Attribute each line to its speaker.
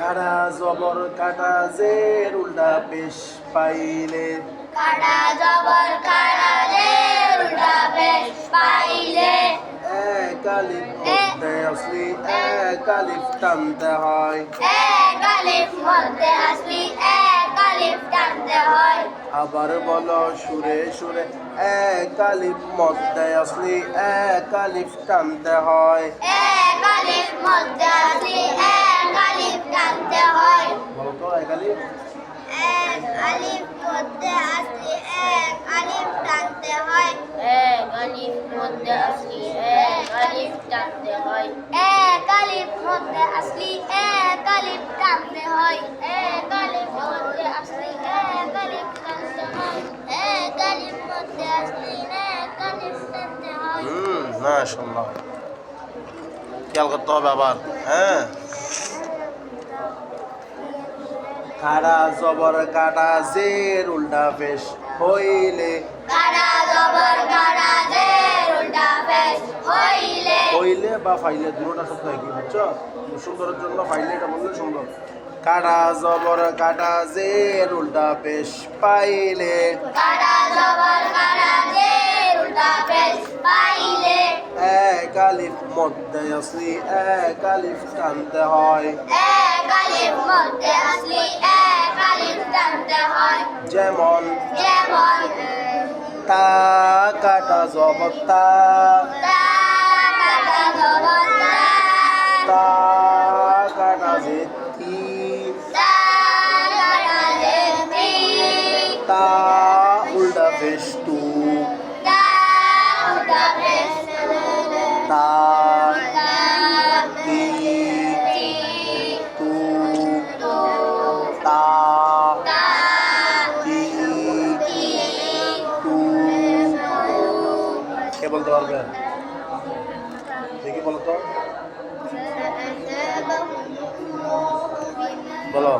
Speaker 1: কাড়া জবর কাটা জের উল্টা পেশ পাইলে
Speaker 2: কাড়া জবর কাড়া জের উল্টা পেশ পাইলে
Speaker 1: এক আলিফ মধ্যে আসলি এক আলিফ টানতে হয়
Speaker 2: এক আলিফ মধ্যে আসলি এক আলিফ টানতে হয়।
Speaker 1: আবার বলো সুরে সুরে এক আলিফ মধ্যে আসলি এক আলিফ টানতে হয়
Speaker 2: এক আলিফ মধ্যে আসলি এক আলিফ টানতে হয়।
Speaker 1: বলো তো এক আলিফ
Speaker 2: এক আলিফ মধ্যে আসলি এক আলিফ টানতে হয়। এক আলিফ মধ্যে আসলি এক আলিফ টানতে হয়। এক আলিফ মধ্যে আসলি এক আলিফ টানতে হয়। এক আলিফ মধ্যে আসলি এক আলিফ টানতে হয়। এক আলিফ মধ্যে আসলি এক আলিফ টানতে হয়।
Speaker 1: মাশাআল্লাহ খেয়াল করতে হবে আবার হ্যাঁ কাড়া জবর কাটা জের উল্টা পেশ হইলে
Speaker 2: কাড়া জবর কাড়া জের উল্টা পেশ হইলে
Speaker 1: হইলে বা ফাইলে দুটোটা শব্দ একই বুঝছো সুন্দরের জন্য ফাইলে এটা বললে সুন্দর কাড়া জবর কাটা জের উল্টা পেশ পাইলে
Speaker 2: কাড়া জবর কাড়া জের উল্টা পেশ পাইলে
Speaker 1: এক আলিফ মধ্যে আসলি এক আলিফ টানতে হয়
Speaker 2: এক আলিফ মধ্যে আসলি এক আলিফ টানতে হয়।
Speaker 1: যেমন
Speaker 2: যেমন
Speaker 1: তা কাটা জবর তা
Speaker 2: তা কাটা জবর
Speaker 1: তা কাটা যে তি
Speaker 2: তা কাটা জের তি
Speaker 1: তা উল্টা পেশ তু
Speaker 2: তা উল্টা পেশ
Speaker 1: তা
Speaker 2: তা
Speaker 1: তি
Speaker 2: তি
Speaker 1: তু
Speaker 2: তু
Speaker 1: তা
Speaker 2: তা
Speaker 1: তি
Speaker 2: তি
Speaker 1: তু কে বলতে পারবে দেখি বলো তো বলো